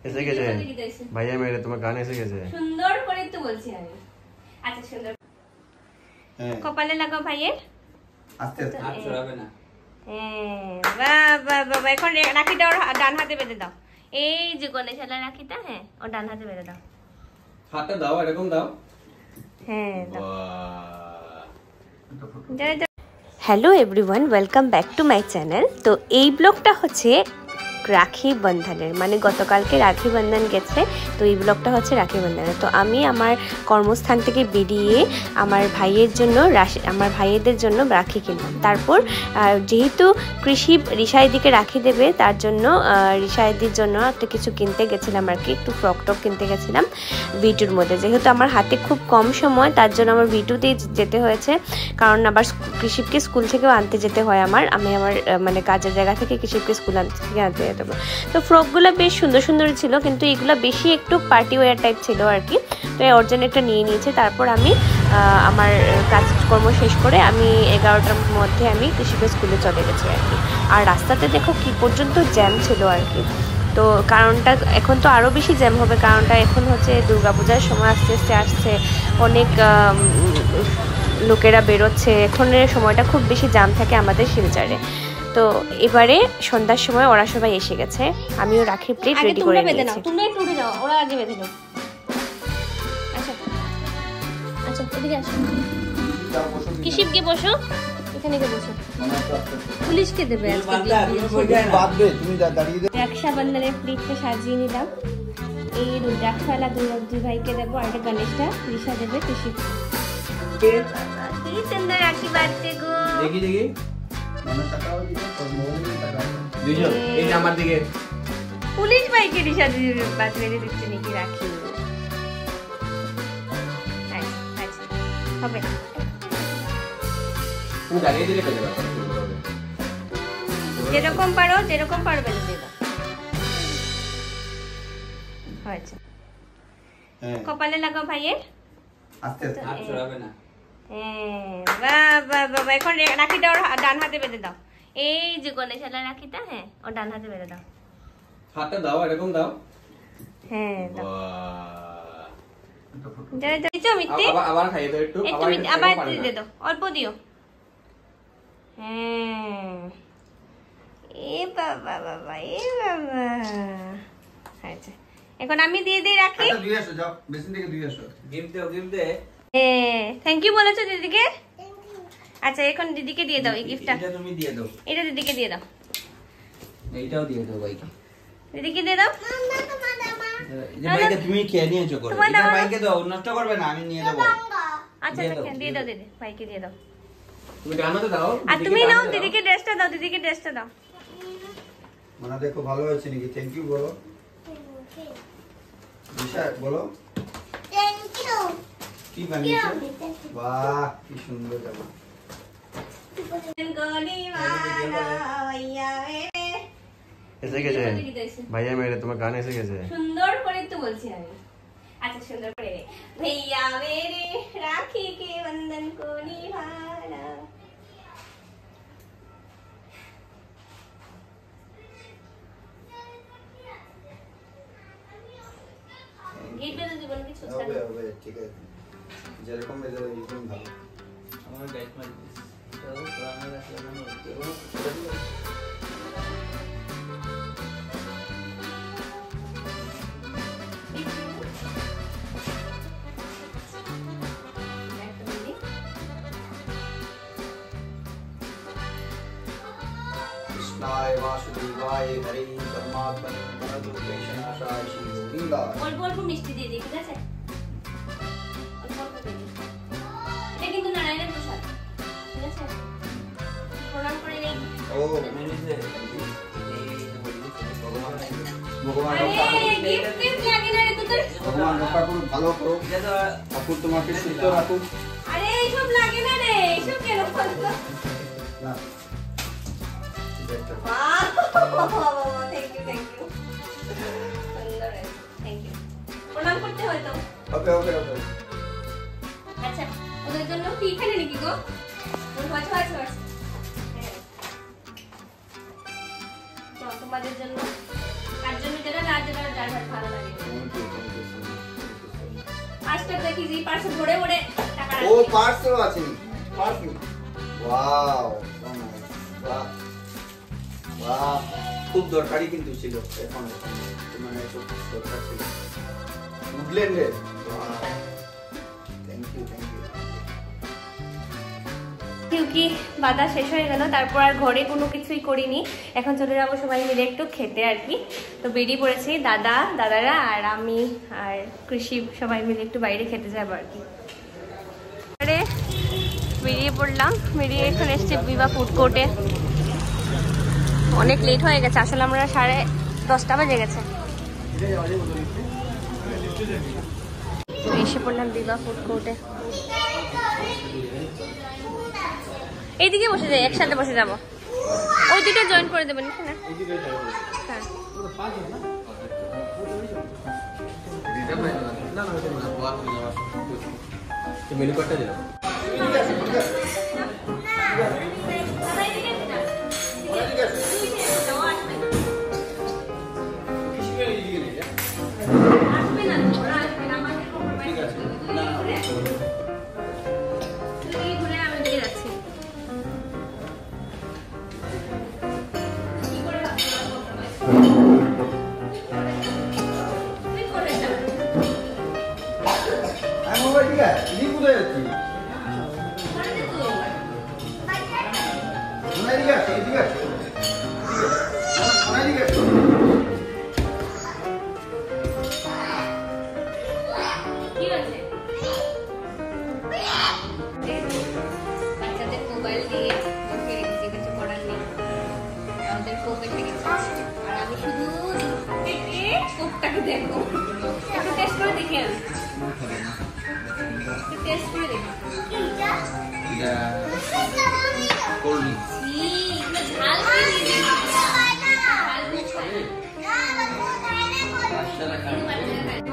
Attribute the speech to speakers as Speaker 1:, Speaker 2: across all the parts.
Speaker 1: এসে গেছে ভাইয়া মেরে তোমার গান এসে গেছে
Speaker 2: সুন্দর করে তো বলছি আমি। আচ্ছা সুন্দর কপালে লাগাও ভাইয়ের।
Speaker 3: আস্তে আস্তে
Speaker 4: হাত ছড়াবে না।
Speaker 2: বাবা বাবা এখন রাখিটা ওর ডান হাতে বেঁধে দাও। এই যে গণেশ শালা রাখিটা, হ্যাঁ ওর ডান হাতে বেঁধে দাও।
Speaker 4: হাতটা দাও, এরকম দাও।
Speaker 2: হ্যাঁ দাও।
Speaker 4: বাহ
Speaker 2: hello everyone, welcome back to my channel. তো এই ব্লগটা হচ্ছে রাখি বন্ধনের, মানে গতকালকে রাখি বন্ধন গেছে, তো এই ব্লগটা হচ্ছে রাখি বন্ধনের। তো আমি আমার কর্মস্থান থেকে বেরিয়ে আমার ভাইয়েদের জন্য রাখি কিনলাম। তারপর যেহেতু কৃষি রিশাইদিকে রাখি দেবে, তার জন্য রিশাইদির জন্য একটা কিছু কিনতে গেছিলাম আর কি, একটু ফ্রক টক কিনতে গেছিলাম ভিটুর মধ্যে। যেহেতু আমার হাতে খুব কম সময়, তার জন্য আমার ভিটুতেই যেতে হয়েছে, কারণ আবার কৃষিপকে স্কুল থেকেও আনতে যেতে হয় আমি আমার মানে কাজের জায়গা থেকে কৃষিপকে স্কুল থেকে আনতে যেতে হবে। তো ফ্রকগুলো বেশ সুন্দর সুন্দর ছিল, কিন্তু এগুলো বেশি একটু পার্টি ওয়্যার টাইপ ছিল আর কি। তো ওর জন্য একটা নিয়ে নিয়েছে। তারপর আমি আমার কাজকর্ম শেষ করে আমি 11টার মধ্যে আমি কৃষিপকে স্কুলে চলে গেছি আর কি। আর রাস্তাতে দেখো কি পর্যন্ত জ্যাম ছিল আর কি। তো কারণটা এখন তো আরও বেশি জ্যাম হবে, কারণটা এখন হচ্ছে দুর্গাপূজার সময় আস্তে আস্তে আসছে, অনেক লোকেরা বেরোচ্ছে, এখনের সময়টা খুব বেশি জ্যাম থাকে আমাদের শিলচরে। তো এবারে সন্ধ্যার সময় ওরা সবাই এসে গেছে, আমিও রাখির প্লেট রেডি করে নিয়েছি। তোমরা একটু উঠে যাও, ওরা আগে বেঁধে নাও। আচ্ছা আচ্ছা এদিকে আসো, কৃষিপকে বসো, এখানে কে বসো। পুলিশকে দেবে রক্ষাবন্ধনের প্লেটটা সাজিয়ে নিলাম। এই রুদ্রাক্ষওয়ালা দুই ভাইকে দেবো, আর একটা গণেশটা রিশা দেবে কৃষি। কি সুন্দর রাখি বাঁধতে গো।
Speaker 4: দেখি দেখি দুইজন এই যে আমার দিকে।
Speaker 2: পুলিশ ভাইকে রিশা বাঁধতে দিচ্ছে নাকি রাখি? হবে
Speaker 4: তুমি দাঁড়িয়ে দিলে পেয়ে যাবে।
Speaker 2: যেরকম পারো বেঁধে দিয়ে দাও। হয়েছে। কপালে লাগাও ভাইয়ের।
Speaker 3: আস্তে আস্তে
Speaker 4: হাত ছড়াবে না।
Speaker 2: বাবা বাবা এখন রাখিটা ওর ডান হাতে বেঁধে দাও। এই যে গণেশ শালা রাখিটা, হ্যাঁ ওর ডান হাতে বেঁধে দাও।
Speaker 4: হাতটা দাও, এরকম দাও।
Speaker 2: হ্যাঁ দাও।
Speaker 4: বাহ আবার খাইয়ে দাও একটু,
Speaker 2: আবার দিয়ে দাও, অল্প দিও। হ্যাঁ এ বাবা বাবা এ বাবা। আচ্ছা এখন আমি দিয়ে দিই রাখি।
Speaker 3: আচ্ছা দিয়ে আসো, যাও বেসিন থেকে দিয়ে আসো।
Speaker 4: গিফট দাও, গিফট দে।
Speaker 2: থ্যাংক ইউ বলেছো দিদিকে। আচ্ছা এখন দিদিকে দিয়ে দাও এই গিফটটা।
Speaker 4: এটা তুমি দিয়ে দাও।
Speaker 2: এটা দিদিকে দিয়ে দাও।
Speaker 4: এইটাও দিয়ে দাও ভাইকে।
Speaker 2: দিদিকে দিয়ে দাও।
Speaker 4: এই ভাইকে তুমি খেয়ে নিয়েছো করে। এটা ভাইকে দাও, নষ্ট করবে না, আমি নিয়ে দেব।
Speaker 2: আচ্ছা দিয়ে দাও দিদি, ভাইকে দিয়ে দাও।
Speaker 4: তুমি ডানাতে দাও।
Speaker 2: আর তুমি নাও, দিদিকে ড্রেসটা দাও, দিদিকে ড্রেসটা দাও।
Speaker 3: মানে দেখো ভালো হয়েছে নাকি? থ্যাংক ইউ বলো। রিশা বলো
Speaker 5: থ্যাংক ইউ।
Speaker 3: কি বানিয়েছো? বাহ কি সুন্দর জামা।
Speaker 1: এসে গেছে ভাইয়া মেরে তোমার গান এসে গেছে
Speaker 2: সুন্দর করে তো বলছি আমি। আচ্ছা সুন্দর করে भैया मेरे राखी के बंधन को निभाना। গিফট তো জীবন কি ছোট
Speaker 3: হবে হবে ঠিক আছে, যেরকম বেজে এরকম ভালো।
Speaker 4: আমার গাইড মার তো পুরানো গাছ লাগানো হচ্ছে।
Speaker 3: कृष्णाय वासुदेवाय हरे परमात्मने नमः श्री गोविंदा।
Speaker 2: অল্প অল্প মিষ্টি দিয়ে দিই, ঠিক আছে? অল্প অল্প দিয়ে দিই। এটা কিন্তু নারায়ণের প্রসাদ, ঠিক আছে? প্রণাম করে নেই।
Speaker 3: ও
Speaker 4: মিনিটে
Speaker 3: ভগবান
Speaker 2: গিফট লাগে না রে তোদের।
Speaker 3: ভগবান রক্ষা করুন, ভালো করো ঠাকুর, তোমাকে সুস্থ রাখুন।
Speaker 2: আরে এইসব লাগে না রে, এইসব কেন বলতো?
Speaker 3: না
Speaker 2: থ্যাংক ইউ সুন্দর, থ্যাংক ইউ। প্রণাম করতে হয় তো।
Speaker 3: ওকে ওকে ওকে।
Speaker 2: আচ্ছা ওদের জন্য কি এখানে নাকি গো? তোমাদের জন্য, কার জন্য যারা যার ভাত দেখি যে পার্সেল ভরে ভরে টাকা
Speaker 4: ও পার্সেল আছে পার্সেল ওয়াও বাহ বাহ খুব দরকারি কিন্তু ছিল এখন মানে খুব দরকার ছিল উডল্যান্ডের থ্যাংক ইউ
Speaker 2: কিউকি বাদা শেষ হয়ে গেল, তারপর আর ঘরে কোনো কিছুই করিনি। এখন চলে যাবো সবাই মিলে একটু খেতে আর কি। তো বেরিয়ে পড়েছি দাদারা আর আমি আর কৃষি সবাই মিলে একটু বাইরে খেতে যাবো আর কি। আরে বেরিয়ে পড়লাম, বেরিয়ে এখন এসছি বিভা ফুড কোর্টে। অনেক লেট হয়ে গেছে, আসলে আমরা 10:30 বেজে গেছে। এসে পড়লাম বিভা ফুড কোর্টে। এইদিকে বসে যাই, একসাথে বসে যাবো। ওই দুটো জয়েন করে দেবেন না?
Speaker 3: মেনু কার্ডটা দিলাম।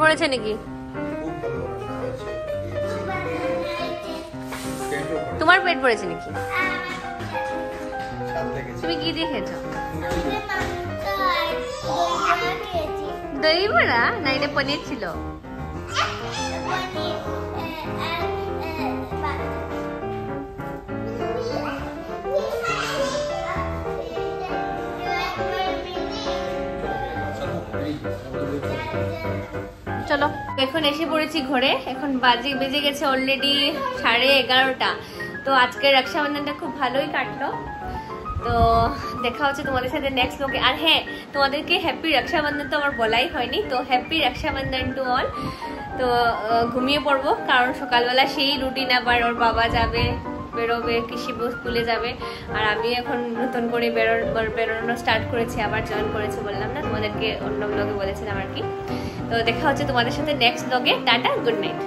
Speaker 2: পড়েছে নাকি? তোমার পেট পড়েছে নাকি? তুমি কি দিয়ে খেয়েছো? দই বড়া না, এটা পনির ছিল। চলো এখন এসে পড়েছি ঘরে। এখন বেজে গেছে অলরেডি 11:30। তো আজকের রক্ষাবন্ধনটা খুব ভালোই কাটলো। তো দেখা হচ্ছে তোমাদের সাথে নেক্সট ব্লগে। আর হ্যাঁ, তোমাদেরকে হ্যাপি রক্ষাবন্ধন তো আমার বলাই হয়নি, তো হ্যাপি রক্ষাবন্ধন টু অল। তো ঘুমিয়ে পড়বো, কারণ সকালবেলা সেই রুটিন আবার ওর বাবা যাবে, বেরোবে, কৃষি স্কুলে যাবে, আর আমি এখন নতুন করে বেরোনো স্টার্ট করেছি, আবার জয়েন করেছি, বললাম না তোমাদেরকে, অন্য ব্লগে বলেছিলাম আর কি। তো দেখা হচ্ছে তোমাদের সাথে নেক্সট ব্লগে। Tata, good night.